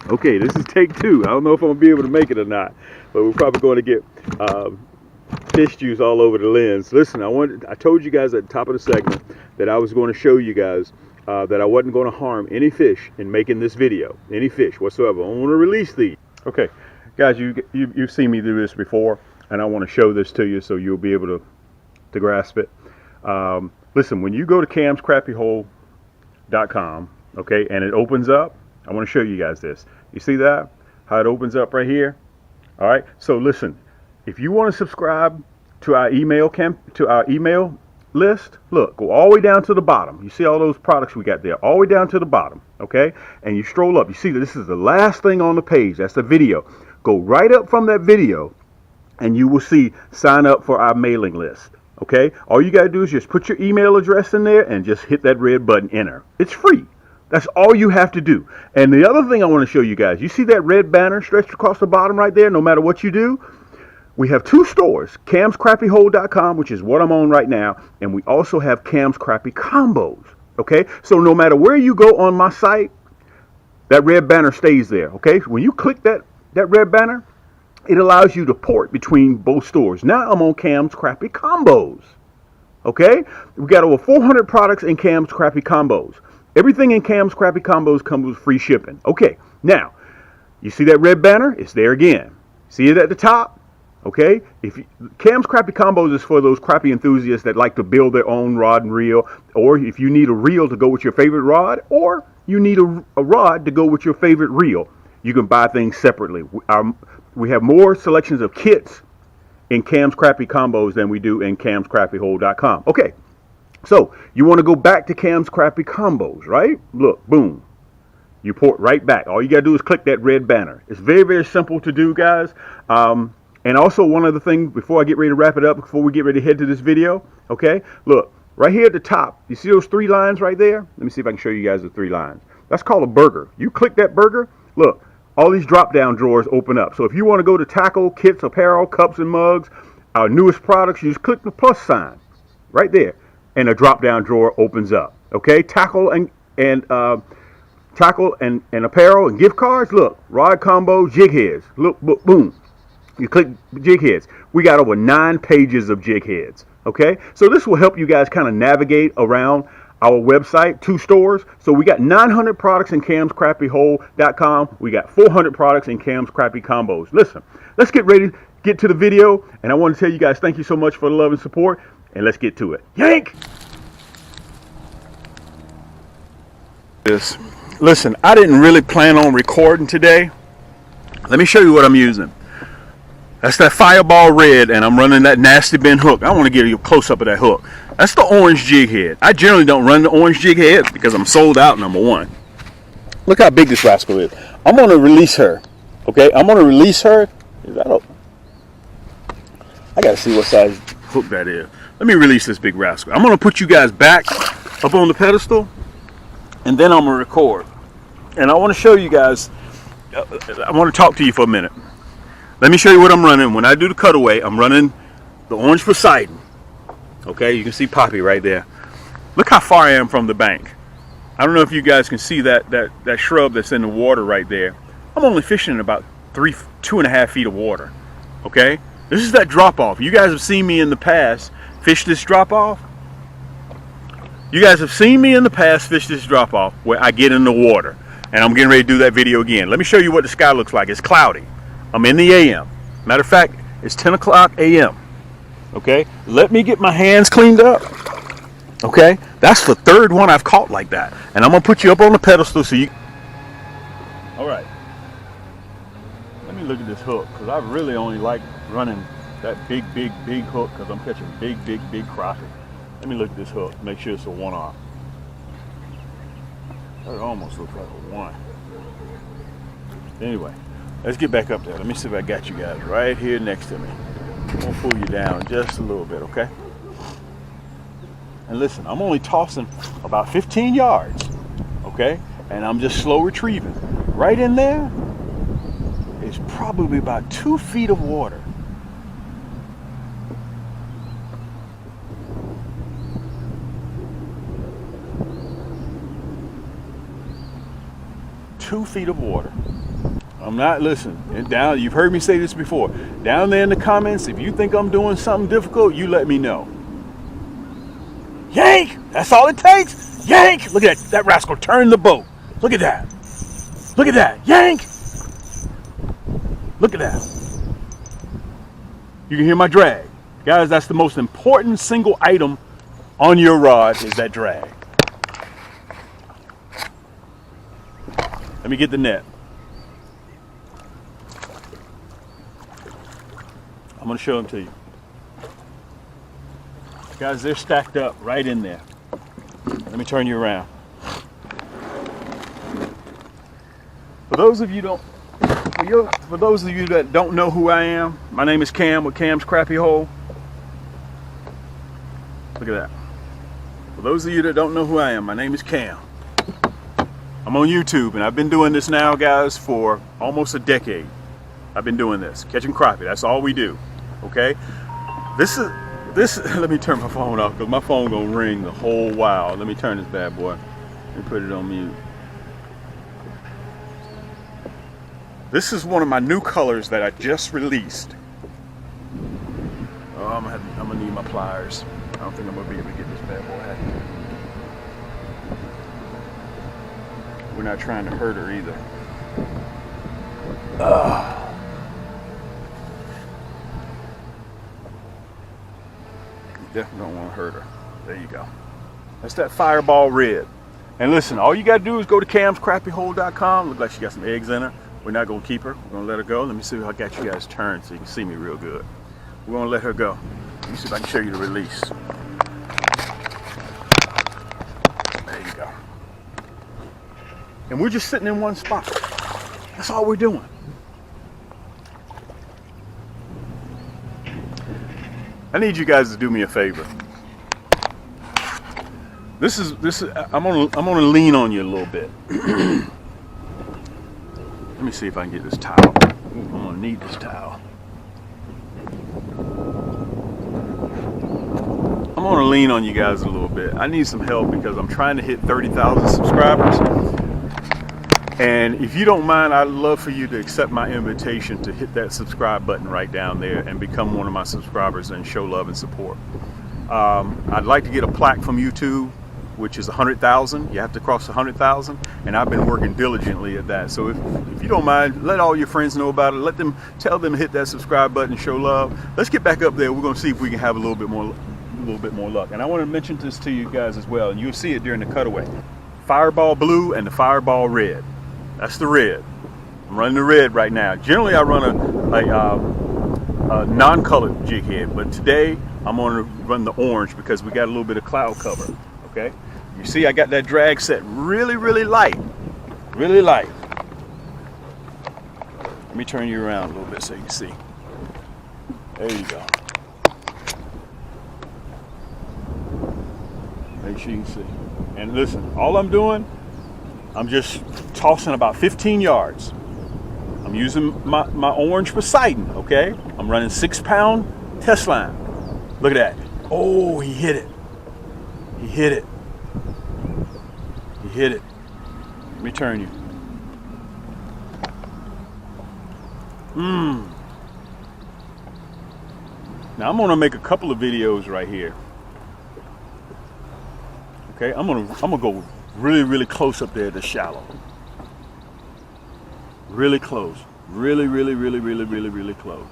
Okay, this is take two. I don't know if I'm gonna be able to make it or not, but we're probably going to get fish juice all over the lens. Listen, I told you guys at the top of the segment that I was going to show you guys that I wasn't going to harm any fish in making this video, any fish whatsoever. I want to release these. Okay, guys, you've seen me do this before, and I want to show this to you so you'll be able to grasp it. Listen, when you go to camscrappiehole.com, okay, and it opens up, I want to show you guys this. You see that? How it opens up right here? All right. So listen, if you want to subscribe to our email list, look, go all the way down to the bottom. You see all those products we got there, all the way down to the bottom, okay? And you stroll up. You see that this is the last thing on the page. That's the video. Go right up from that video, and you will see sign up for our mailing list, okay? All you got to do is just put your email address in there and just hit that red button, enter. It's free. That's all you have to do. And the other thing I want to show you guys, you see that red banner stretched across the bottom right there, no matter what you do? We have two stores, camscrappiehole.com, which is what I'm on right now, and we also have Cam's Crappie Combos, okay? So no matter where you go on my site, that red banner stays there, okay? When you click that red banner, it allows you to port between both stores. Now I'm on Cam's Crappie Combos, okay? We got over 400 products in Cam's Crappie Combos. Everything in Cam's Crappie Combos comes with free shipping. Okay, now, you see that red banner? It's there again. See it at the top? Okay, Cam's Crappie Combos is for those crappie enthusiasts that like to build their own rod and reel, or if you need a reel to go with your favorite rod, or you need a rod to go with your favorite reel, you can buy things separately. We have more selections of kits in Cam's Crappie Combos than we do in camscrappiehole.com. Okay, so you want to go back to Cam's Crappie Combos, right? Look, boom. You port right back. All you got to do is click that red banner. It's very, very simple to do, guys. And also one other thing before I get ready to wrap it up, before we get ready to head to this video, okay? Look, right here at the top, you see those three lines right there? Let me see if I can show you guys the three lines. That's called a burger. You click that burger, look, all these drop-down drawers open up. So if you want to go to tackle, kits, apparel, cups and mugs, our newest products, you just click the plus sign right there, and a drop-down drawer opens up, okay? Tackle and apparel and gift cards, look, rod combo, jig heads, look, boom. You click jig heads. We got over 9 pages of jig heads. Okay, so this will help you guys kind of navigate around our website, 2 stores. So we got 900 products in camscrappiehole.com. We got 400 products in Cam's Crappie Combos. Listen, let's get ready to get to the video. And I want to tell you guys thank you so much for the love and support. And let's get to it. Yank! Listen, I didn't really plan on recording today. Let me show you what I'm using. That's that Fireball Red, and I'm running that Nasty Bin hook. I want to give you a close-up of that hook. That's the orange jig head. I generally don't run the orange jig head because I'm sold out, number one. Look how big this rascal is. I'm going to release her. Okay, I'm going to release her. Is that up? I got to see what size hook that is. Let me release this big rascal. I'm going to put you guys back up on the pedestal, and then I'm going to record. And I want to show you guys, I want to talk to you for a minute. Let me show you what I'm running. When I do the cutaway, I'm running the orange Poseidon. Okay, you can see Poppy right there. Look how far I am from the bank. I don't know if you guys can see that shrub that's in the water right there. I'm only fishing in about 2.5 feet of water. Okay, this is that drop off. You guys have seen me in the past fish this drop off. You guys have seen me in the past fish this drop off where I get in the water, and I'm getting ready to do that video again. Let me show you what the sky looks like. It's cloudy. I'm in the AM. Matter of fact, it's 10 o'clock AM. Okay, let me get my hands cleaned up. Okay, that's the third one I've caught like that, and I'm gonna put you up on the pedestal so you. All right. Let me look at this hook because I really only like running that big hook because I'm catching big crappie. Let me look at this hook. Make sure it's a 1-off. That almost looks like a 1. Anyway. Let's get back up there. Let me see if I got you guys right here next to me. I'm gonna pull you down just a little bit, okay? And listen, I'm only tossing about 15 yards, okay? And I'm just slow retrieving. Right in there is probably about 2 feet of water. 2 feet of water. I'm not listening. And down, you've heard me say this before. Down there in the comments, if you think I'm doing something difficult, you let me know. Yank! That's all it takes. Yank! Look at that. That rascal turned the boat. Look at that. Look at that. Yank! Look at that. You can hear my drag. Guys, that's the most important single item on your rod is that drag. Let me get the net. I'm going to show them to you. Guys, they're stacked up right in there. Let me turn you around. For those of you that don't know who I am, my name is Cam with Cam's Crappie Hole. Look at that. For those of you that don't know who I am, my name is Cam. I'm on YouTube, and I've been doing this now, guys, for almost a decade. I've been doing this, catching crappie. That's all we do, okay? This, let me turn my phone off, because my phone gonna ring the whole while. Let me turn this bad boy. Let me put it on mute. This is one of my new colors that I just released. Oh, I'm gonna need my pliers. I don't think I'm gonna be able to get this bad boy out here. We're not trying to hurt her either. You definitely don't want to hurt her. There you go. That's that Fireball Red. And listen, all you got to do is go to camscrappiehole.com. Look like she got some eggs in her. We're not going to keep her. We're going to let her go. Let me see if I got you guys turned so you can see me real good. We're going to let her go. Let me see if I can show you the release. There you go. And we're just sitting in one spot. That's all we're doing. I need you guys to do me a favor. I'm gonna lean on you a little bit. Let me see if I can get this towel. I'm gonna need this towel. I'm gonna lean on you guys a little bit. I need some help because I'm trying to hit 30,000 subscribers. And if you don't mind, I'd love for you to accept my invitation to hit that subscribe button right down there and become one of my subscribers and show love and support. I'd like to get a plaque from YouTube, which is 100,000. You have to cross 100,000, and I've been working diligently at that. So if you don't mind, let all your friends know about it. Tell them to hit that subscribe button, show love. Let's get back up there. We're going to see if we can have a little bit more luck. And I want to mention this to you guys as well, and you'll see it during the cutaway. Fireball Blue and the Fireball Red. That's the red. I'm running the red right now. Generally, I run a non-colored jig head, but today I'm going to run the orange because we got a little bit of cloud cover. Okay, you see, I got that drag set really, really light, really light. Let me turn you around a little bit so you can see. There you go. Make sure you can see. And listen, all I'm doing, I'm just tossing about 15 yards. I'm using my orange Poseidon, okay? I'm running 6-pound test line. Look at that. Oh, he hit it. He hit it. He hit it. Let me turn you. Now I'm gonna make a couple of videos right here. Okay, I'm gonna go really, really close up there to shallow. Really close. Really, really, really, really, really, really close.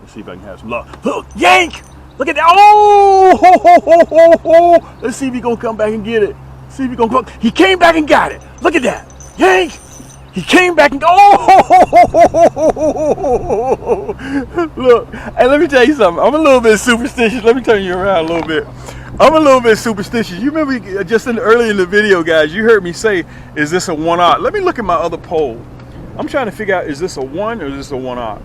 Let's see if I can have some luck. Look, yank! Look at that. Oh! Ho, ho, ho, ho, ho. Let's see if he's gonna come back and get it. See if he's gonna come. He came back and got it. Look at that. Yank! He came back and oh! Look, and let me tell you something. I'm a little bit superstitious. Let me turn you around a little bit. I'm a little bit superstitious. You remember just early in the video, guys, you heard me say, is this a 1/0? Let me look at my other pole. I'm trying to figure out, is this a 1 or is this a 1/0?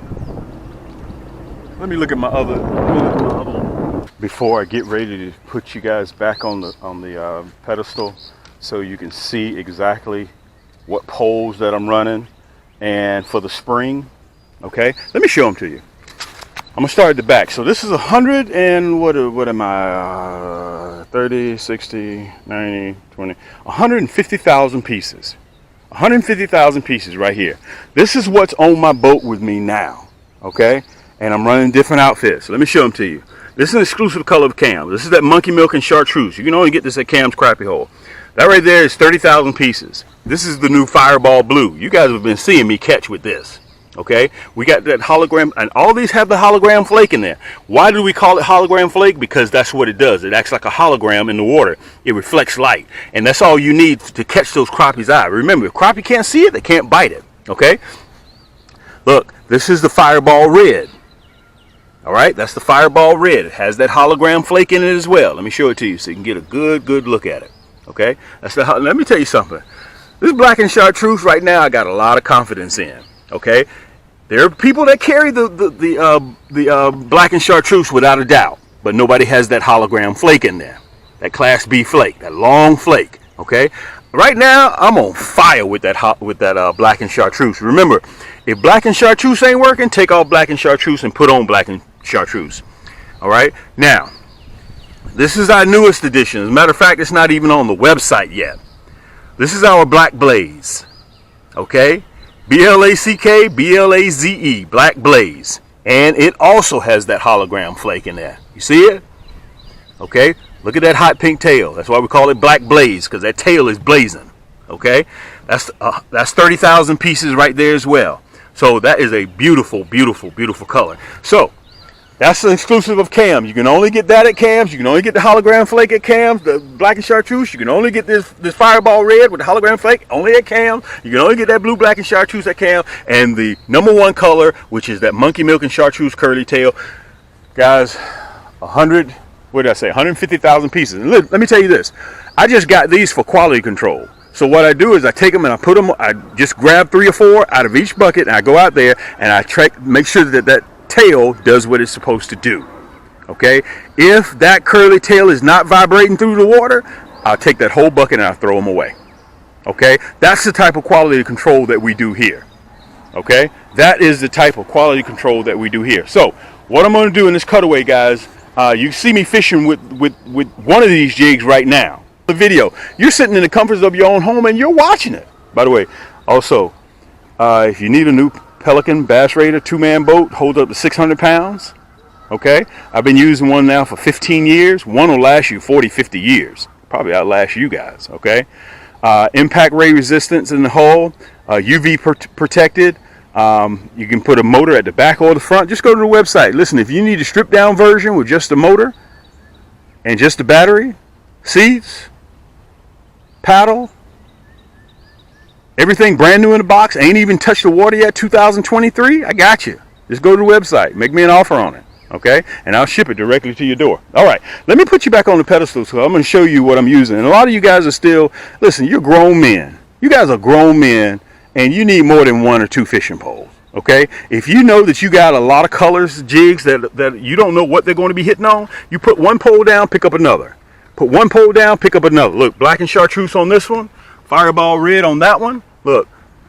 Let me look at my other one. Before I get ready to put you guys back on the pedestal so you can see exactly what poles that I'm running and for the spring, okay? Let me show them to you. I'm gonna start at the back. So this is 100 and what am I? 30, 60, 90, 20, 150,000 pieces. 150,000 pieces right here. This is what's on my boat with me now, okay? And I'm running different outfits. Let me show them to you. This is an exclusive color of Cam. This is that monkey milk and chartreuse. You can only get this at Cam's Crappie Hole. That right there is 30,000 pieces. This is the new Fireball Blue. You guys have been seeing me catch with this. Okay, we got that hologram, and all these have the hologram flake in there. Why do we call it hologram flake? Because that's what it does. It acts like a hologram in the water. It reflects light, and that's all you need to catch those crappie's eye. Remember, if crappie can't see it, they can't bite it. Okay, look, this is the Fireball Red. All right, that's the Fireball Red. It has that hologram flake in it as well. Let me show it to you so you can get a good look at it. Okay, that's the. Let me tell you something. This black and chartreuse right now, I got a lot of confidence in. Okay, there are people that carry the black and chartreuse without a doubt, but nobody has that hologram flake in there, that Class B flake, that long flake. Okay, right now I'm on fire with that black and chartreuse. Remember, if black and chartreuse ain't working, take off black and chartreuse and put on black and chartreuse. All right, now this is our newest edition. As a matter of fact, it's not even on the website yet. This is our Black Blaze. Okay. B-L-A-C-K, B-L-A-Z-E, Black Blaze. And it also has that hologram flake in there. You see it? Okay, look at that hot pink tail. That's why we call it Black Blaze, because that tail is blazing. Okay, that's 30,000 pieces right there as well. So that is a beautiful color. So that's an exclusive of Cam. You can only get that at Cam's. You can only get the hologram flake at Cam's. The black and chartreuse. You can only get this Fireball Red with the hologram flake only at Cam's. You can only get that blue, black, and chartreuse at Cam's. And the #1 color, which is that monkey milk and chartreuse curly tail. Guys, 150,000 pieces. And let me tell you this. I just got these for quality control. So what I do is I take them and I put them. I just grab 3 or 4 out of each bucket, and I go out there and I make sure that tail does what it's supposed to do. Okay, if that curly tail is not vibrating through the water, I'll take that whole bucket and I'll throw them away. Okay, that's the type of quality control that we do here. Okay, that is the type of quality control that we do here. So what I'm going to do in this cutaway, guys, you see me fishing with one of these jigs right now. The video, you're sitting in the comforts of your own home and you're watching it. By the way, also, if you need a new Pelican Bass Raider 2-man boat, hold up to 600 pounds. Okay, I've been using one now for 15 years. One will last you 40, 50 years. Probably outlast you guys. Okay, impact ray resistance in the hull, UV protected. You can put a motor at the back or the front. Just go to the website. Listen, if you need a stripped down version with just the motor and just the battery, seats, paddle, everything brand new in the box, ain't even touched the water yet, 2023, I got you. Just go to the website, make me an offer on it, okay? And I'll ship it directly to your door. All right, let me put you back on the pedestal, so I'm going to show you what I'm using. And a lot of you guys are still, listen, you're grown men. You guys are grown men, and you need more than 1 or 2 fishing poles, okay? If you know that you got a lot of colors, jigs, that you don't know what they're going to be hitting on, you put 1 pole down, pick up another. Put 1 pole down, pick up another. Look, black and chartreuse on this one. Fireball Red on that one. Look,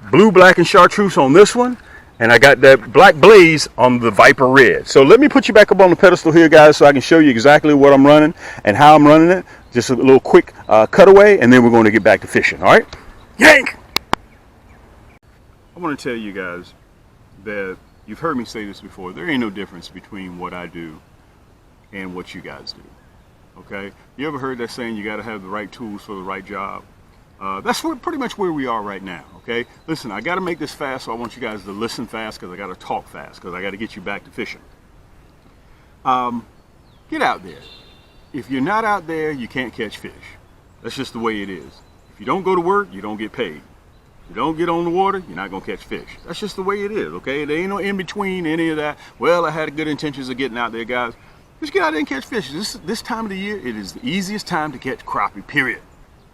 blue, black, and chartreuse on this one. And I got that Black Blaze on the Viper Red. So let me put you back up on the pedestal here, guys, so I can show you exactly what I'm running and how I'm running it. Just a little quick cutaway, and then we're going to get back to fishing. All right? Yank! I want to tell you guys that you've heard me say this before. There ain't no difference between what I do and what you guys do. Okay? You ever heard that saying, you got to have the right tools for the right job? That's pretty much where we are right now, okay? Listen, I got to make this fast, so I want you guys to listen fast, because I got to talk fast, because I got to get you back to fishing. Get out there. If you're not out there, you can't catch fish. That's just the way it is. If you don't go to work, you don't get paid. If you don't get on the water, you're not going to catch fish. That's just the way it is, okay? There ain't no in-between any of that. Well, I had good intentions of getting out there, guys. Just get out there and catch fish. This time of the year, it is the easiest time to catch crappie, period.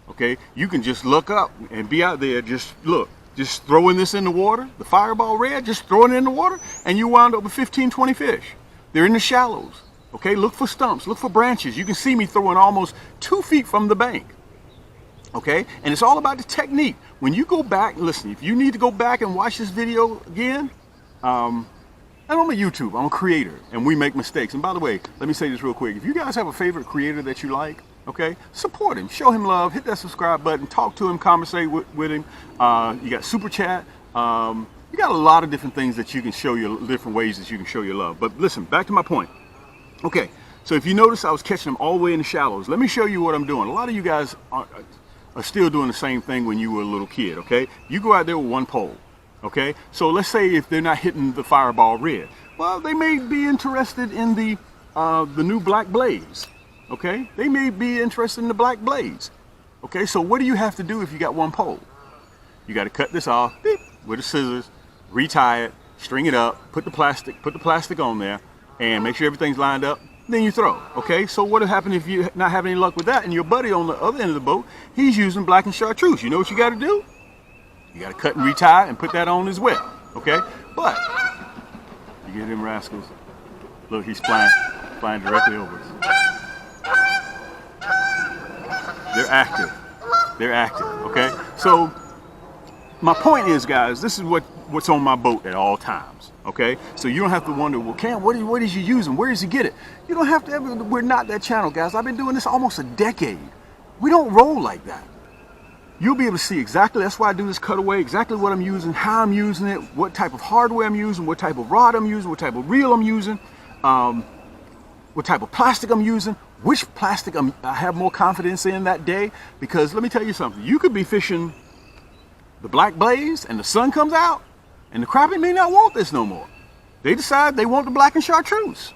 Okay, you can just look up and be out there, just look, just throwing this in the water, the Fireball Red, just throwing it in the water, and you wound up with 15, 20 fish. They're in the shallows. Okay, look for stumps, look for branches. You can see me throwing almost 2 feet from the bank. Okay, and it's all about the technique. When you go back, listen, if you need to go back and watch this video again, and I'm a YouTube, I'm a creator, and we make mistakes. And by the way, let me say this real quick. If you guys have a favorite creator that you like, Okay, support him, show him love, hit that subscribe button, talk to him, conversate with him. You got super chat. You got a lot of different things that you can show your different ways that you can show your love. But listen, back to my point. Okay, so if you notice, I was catching them all the way in the shallows. Let me show you what I'm doing. A lot of you guys are still doing the same thing when you were a little kid. Okay, you go out there with one pole. Okay, so let's say if they're not hitting the Fireball Red, well, they may be interested in the new Black Blaze. Okay, they may be interested in the Black Blaze. Okay, so what do you have to do if you got one pole? You got to cut this off beep, with the scissors, retie it, string it up, put the plastic on there, and make sure everything's lined up. Then you throw. Okay, so what will happen if you not have any luck with that? And your buddy on the other end of the boat, he's using black and chartreuse. You know what you got to do? You got to cut and retie and put that on as well. Okay, but you get them rascals. Look, he's flying directly over us. They're active. They're active. Okay, so my point is, guys, this is what's on my boat at all times. Okay, so you don't have to wonder, well, Cam, what is you using? Where does he get it? You don't have to ever. We're not that channel, guys. I've been doing this almost a decade. We don't roll like that. You'll be able to see exactly. That's why I do this cutaway. Exactly what I'm using, how I'm using it, what type of hardware I'm using, what type of rod I'm using, what type of reel I'm using, what type of plastic I'm using, which plastic I have more confidence in that day. Because let me tell you something. You could be fishing the Black Blaze and the sun comes out and the crappie may not want this no more. They decide they want the black and chartreuse.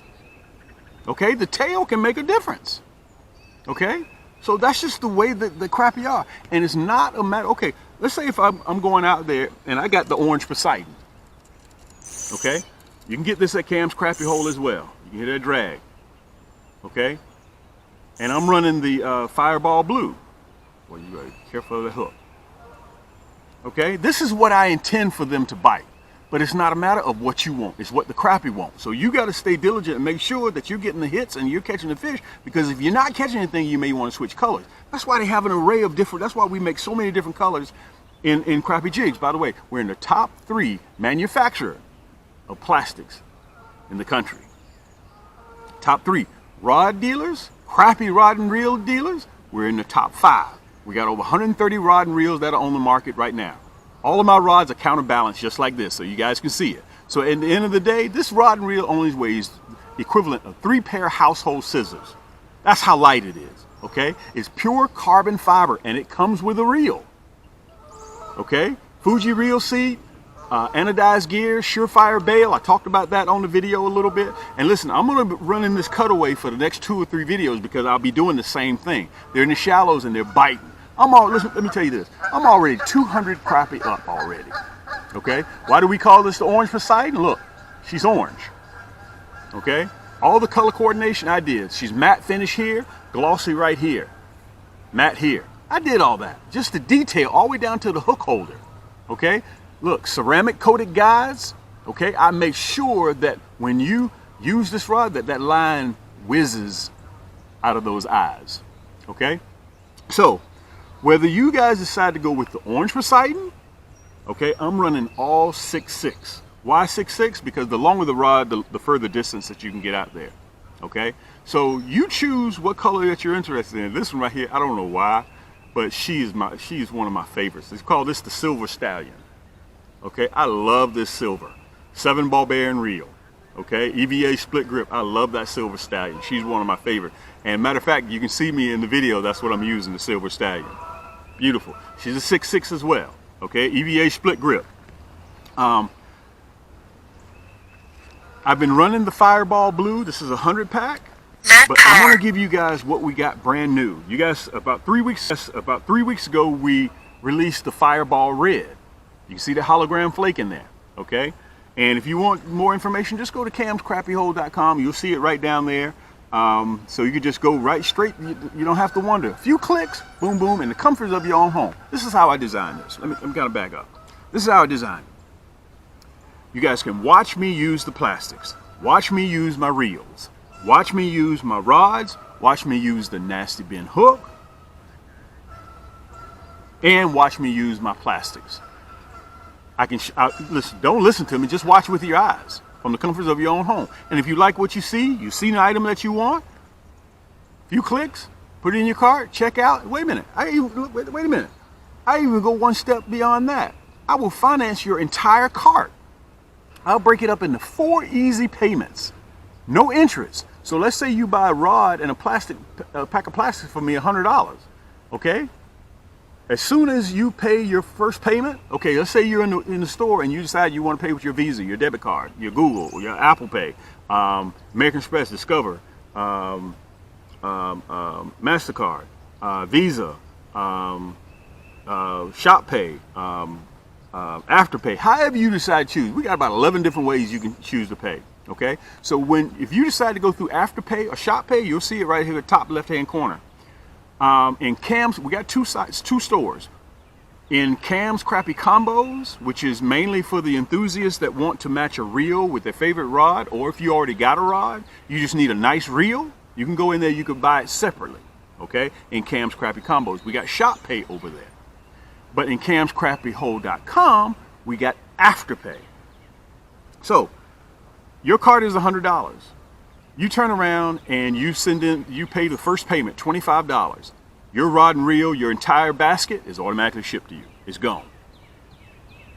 Okay, the tail can make a difference. Okay, so that's just the way that the crappie are. And it's not a matter, okay, let's say if I'm going out there and I got the orange Poseidon. Okay, you can get this at Cam's Crappie Hole as well. You can hear that drag. Okay, and I'm running the Fireball Blue. Well, you gotta be careful of the hook. Okay, this is what I intend for them to bite, but it's not a matter of what you want, it's what the crappie wants. So you got to stay diligent and make sure that you're getting the hits and you're catching the fish, because if you're not catching anything, you may want to switch colors. That's why they have an array of different, that's why we make so many different colors in crappie jigs. By the way, we're in the top 3 manufacturer of plastics in the country. Top 3 rod dealers, crappie rod and reel dealers, we're in the top 5. We got over 130 rod and reels that are on the market right now. All of my rods are counterbalanced just like this, so you guys can see it. So at the end of the day, this rod and reel only weighs the equivalent of 3 pair of household scissors. That's how light it is, okay? It's pure carbon fiber, and it comes with a reel, okay? Fuji reel seat, anodized gear, surefire bail. I talked about that on the video a little bit. And listen, I'm going to be running this cutaway for the next 2 or 3 videos because I'll be doing the same thing. They're in the shallows and they're biting. Listen, let me tell you this. I'm already 200 crappie up already. Okay? Why do we call this the orange Poseidon? Look, she's orange. Okay? All the color coordination I did. She's matte finish here, glossy right here, matte here. I did all that. Just the detail all the way down to the hook holder. Okay? Look, ceramic coated guides. Okay? I make sure that when you use this rod, that line whizzes out of those eyes. Okay? So, whether you guys decide to go with the orange Poseidon, okay, I'm running all 6.6. Why 6.6? Because the longer the rod, the further distance that you can get out there. Okay, so you choose what color that you're interested in. This one right here, I don't know why, but she is one of my favorites. It's called the Silver Stallion. Okay, I love this silver 7-ball bearing reel. Okay, EVA split grip. I love that Silver Stallion. She's one of my favorite. And matter of fact, you can see me in the video. That's what I'm using, the Silver Stallion. Beautiful. She's a 6.6 as well. Okay, EVA split grip. I've been running the Fireball Blue. This is a 100 pack. But I want to give you guys what we got brand new. You guys, about 3 weeks ago, we released the Fireball Red. You can see the hologram flake in there. Okay. And if you want more information, just go to camscrappiehole.com. You'll see it right down there. So you can just go right straight. You don't have to wonder. A few clicks, boom, boom, in the comforts of your own home. This is how I designed this. Let me kind of back up. This is how I designed it. You guys can watch me use the plastics. Watch me use my reels. Watch me use my rods. Watch me use the nasty bin hook. And watch me use my plastics. Listen, don't listen to me, just watch with your eyes from the comforts of your own home. And if you like what you see an item that you want, a few clicks, Put it in your cart, check out. Wait a minute. Wait a minute. I even go one step beyond that. I will finance your entire cart. I'll break it up into 4 easy payments. No interest. So let's say you buy a rod and a pack of plastic for me, $100. Okay? As soon as you pay your first payment, okay, let's say you're in the store and you decide you want to pay with your Visa, your debit card, your Google, your Apple Pay, American Express, Discover, MasterCard, Visa, Shop Pay, Afterpay, however you decide to choose. We got about 11 different ways you can choose to pay. Okay, so if you decide to go through Afterpay or Shop Pay, you'll see it right here at the top left-hand corner. In Cam's, we got 2 sites, 2 stores. In Cam's Crappie Combos, which is mainly for the enthusiasts that want to match a reel with their favorite rod, or if you already got a rod, you just need a nice reel, you can go in there, you can buy it separately. Okay, in Cam's Crappie Combos, we got Shop Pay over there. But in camscrappiehole.com, we got Afterpay. So your cart is $100. You turn around and you pay the first payment, $25. Your rod and reel, your entire basket is automatically shipped to you. It's gone.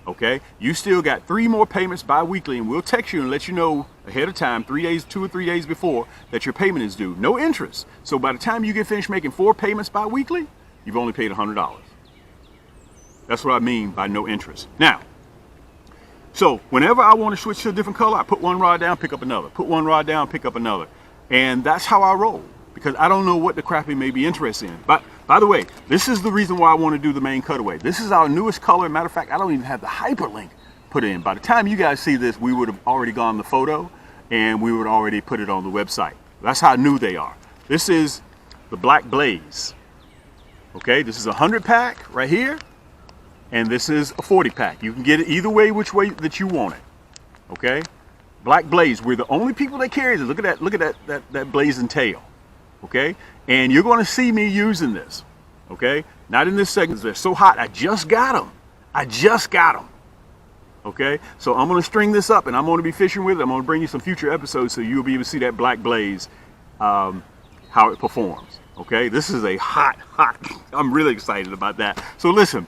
Okay? You still got 3 more payments bi-weekly, and we'll text you and let you know ahead of time, 2 or 3 days before, that your payment is due. No interest. So by the time you get finished making 4 payments bi-weekly, you've only paid $100. That's what I mean by no interest. Now, so whenever I want to switch to a different color, I put one rod down, pick up another. Put one rod down, pick up another. And that's how I roll, because I don't know what the Crappie may be interested in. But by the way, this is the reason why I want to do the main cutaway. This is our newest color. Matter of fact, I don't even have the hyperlink put in. By the time you guys see this, we would have already gone the photo and we would already put it on the website. That's how new they are. This is the Black Blaze. Okay, this is a 100 pack right here. And this is a 40 pack. You can get it either way, which way that you want it. Okay? Black Blaze. We're the only people that carry this. Look at that blazing tail. Okay? And you're going to see me using this. Okay? Not in this segment. They're so hot. I just got them. Okay? So I'm going to string this up and I'm going to be fishing with it. I'm going to bring you some future episodes so you'll be able to see that Black Blaze, how it performs. Okay? This is a hot. I'm really excited about that. So listen.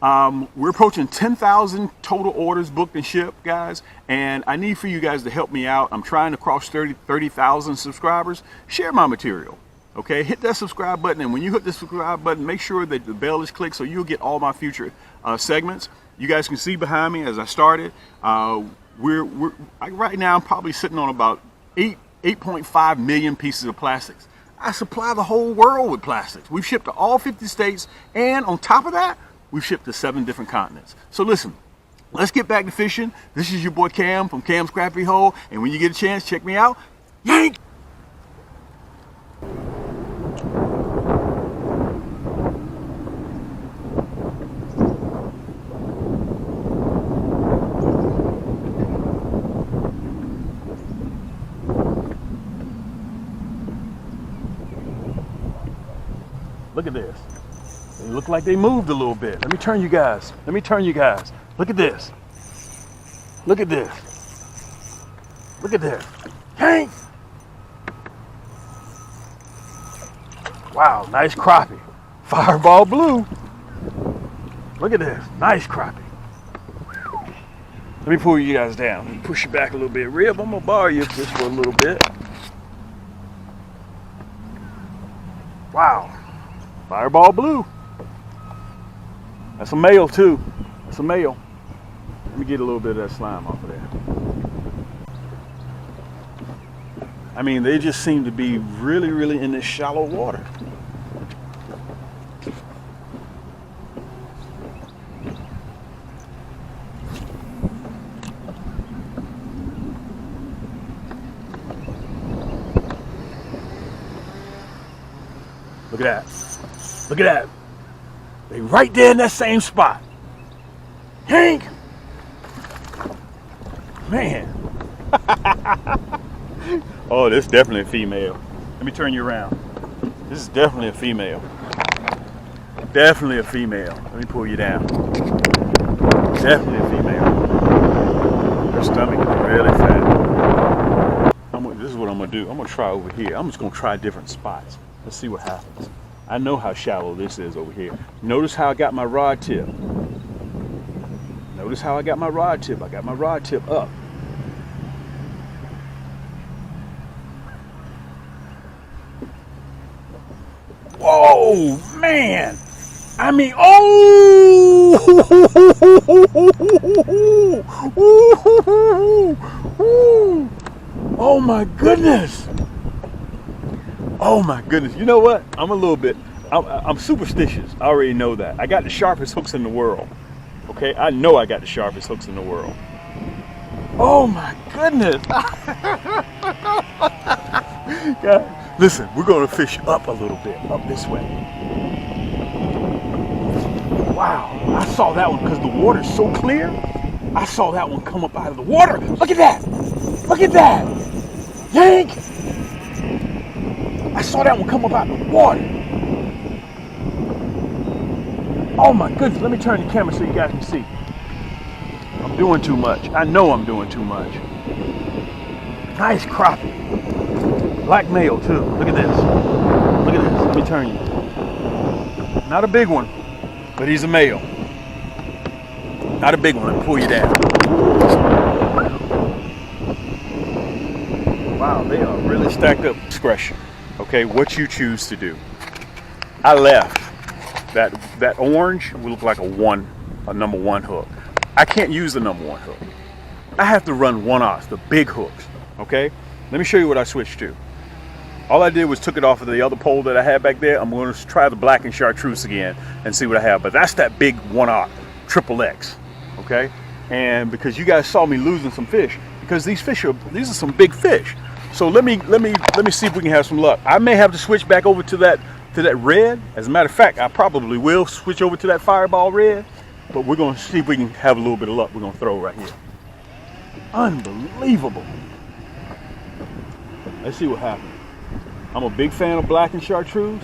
We're approaching 10,000 total orders booked and shipped, guys, and I need for you guys to help me out. I'm trying to cross 30,000 subscribers. Share my material, okay? Hit that subscribe button, and when you hit the subscribe button, make sure that the bell is clicked so you'll get all my future segments. You guys can see behind me as I started. Right now I'm probably sitting on about 8.5 million pieces of plastics. I supply the whole world with plastics. We've shipped to all 50 states, and on top of that, we've shipped to 7 different continents. So listen, let's get back to fishing. This is your boy Cam from Cam's Crappie Hole. And when you get a chance, check me out. Yank! Look at this. They look like they moved a little bit. Let me turn you guys. Look at this. Look at this. Hank! Wow, nice crappie. Fireball blue. Look at this. Nice crappie. Let me pull you guys down. Let me push you back a little bit. Rib, I'm going to borrow you just for a little bit. Wow. Fireball blue. That's a male too. That's a male. Let me get a little bit of that slime off of there. I mean, they just seem to be really in this shallow water. Look at that. Look at that. They right there in that same spot. Hank! Man. Oh, this is definitely a female. Let me turn you around. This is definitely a female. Definitely a female. Let me pull you down. Definitely a female. Her stomach is really fat. This is what I'm going to do. I'm going to try over here. I'm just going to try different spots. Let's see what happens. I know how shallow this is over here. Notice how I got my rod tip. Notice how I got my rod tip. I got my rod tip up. Whoa, man. I mean, oh! Oh my goodness. Oh my goodness. You know what? I'm superstitious. I already know that. I got the sharpest hooks in the world. Okay? I know I got the sharpest hooks in the world. Oh my goodness. Guys, listen, we're going to fish up a little bit, up this way. Wow, I saw that one because the water's so clear. I saw that one come up out of the water. Look at that. Look at that. Yank. I saw that one come up out of the water. Oh my goodness. Let me turn the camera so you guys can see. I'm doing too much. I know I'm doing too much. Nice crappie. Black male too. Look at this. Look at this. Let me turn you. Not a big one. But he's a male. Not a big one. Let me pull you down. Wow, they are really stacked up. Discretion. Okay, what you choose to do. I left. That orange will look like a number one hook. I can't use the number one hook. I have to run 1/0, the big hooks. Okay? Let me show you what I switched to. All I did was took it off of the other pole that I had back there. I'm going to try the black and chartreuse again and see what I have. But that's that big 1/0 triple X, okay? And because you guys saw me losing some fish, because these are some big fish. So let me see if we can have some luck. I may have to switch back over to that red. As a matter of fact, I probably will switch over to that fireball red. But we're going to see if we can have a little bit of luck. We're going to throw right here. Unbelievable. Let's see what happens. I'm a big fan of black and chartreuse.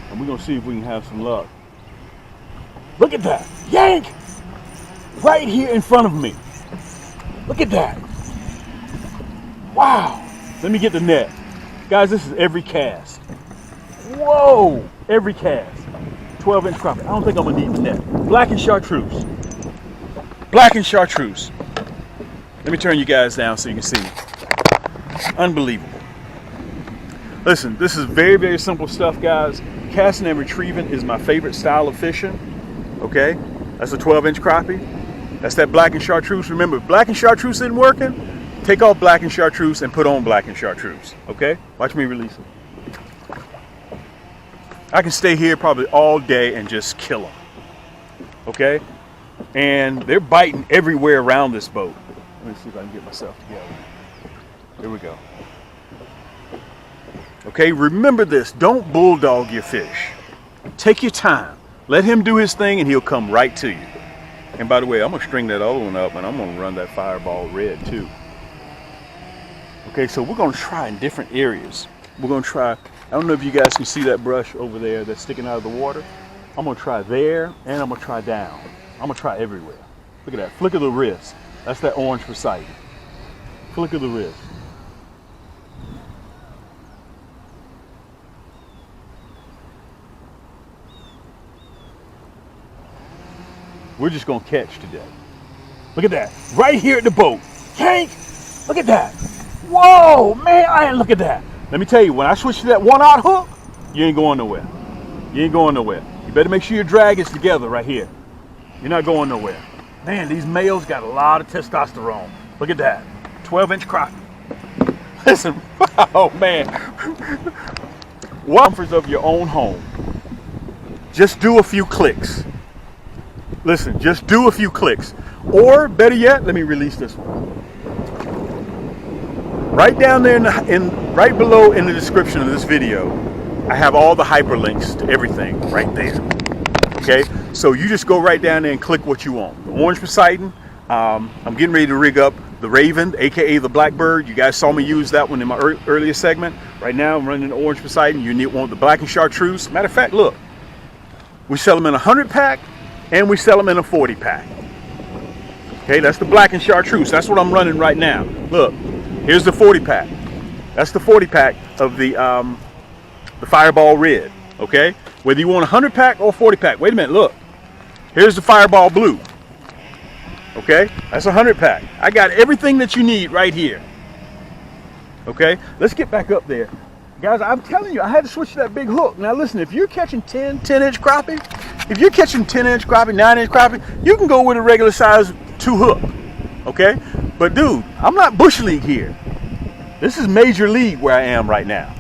And we're going to see if we can have some luck. Look at that. Yank! Right here in front of me. Look at that. Wow. Let me get the net. Guys, this is every cast. Whoa. Every cast. 12-inch crappie. I don't think I'm going to need the net. Black and chartreuse. Black and chartreuse. Let me turn you guys down so you can see me. Unbelievable. Listen, this is very, very simple stuff, guys. Casting and retrieving is my favorite style of fishing. Okay? That's a 12-inch crappie. That's that black and chartreuse. Remember, if black and chartreuse isn't working, take off black and chartreuse and put on black and chartreuse. Okay? Watch me release it. I can stay here probably all day and just kill them. Okay? And they're biting everywhere around this boat. Let me see if I can get myself together. Here we go. Okay, remember this. Don't bulldog your fish. Take your time. Let him do his thing and he'll come right to you. And by the way, I'm going to string that other one up and I'm going to run that fireball red too. Okay, so we're going to try in different areas. We're going to try, I don't know if you guys can see that brush over there that's sticking out of the water. I'm going to try there and I'm going to try down. I'm going to try everywhere. Look at that. Flick of the wrist. That's that orange for sight. Flick of the wrist. We're just going to catch today. Look at that. Right here at the boat. Tank! Look at that. Whoa, man, look at that. Let me tell you, when I switch to that 1/0 hook, you ain't going nowhere. You ain't going nowhere. You better make sure your drag is together right here. You're not going nowhere. Man, these males got a lot of testosterone. Look at that. 12-inch crappie. Listen, oh man. Comforts of your own home. Just do a few clicks. Listen, just do a few clicks. Or better yet, let me release this one. Right down there right below in the description of this video, I have all the hyperlinks to everything right there. Okay, so you just go right down there and click what you want. The orange Poseidon. I'm getting ready to rig up the Raven, aka the Blackbird. You guys saw me use that one in my earlier segment. Right now I'm running the orange Poseidon. You want the black and chartreuse. Matter of fact, look, we sell them in a 100-pack and we sell them in a 40-pack. Okay, that's the black and chartreuse. That's what I'm running right now. Look, here's the 40-pack. That's the 40-pack. the Fireball Red. Okay, whether you want a 100 pack or 40 pack. Wait a minute, look. Here's the Fireball Blue. Okay, that's a 100 pack. I got everything that you need right here. Okay, let's get back up there. Guys, I'm telling you, I had to switch to that big hook. Now listen, if you're catching 10-inch crappie, if you're catching 10-inch crappie, 9-inch crappie, you can go with a regular size 2 hook. Okay, but dude, I'm not Bush League here. This is Major League where I am right now.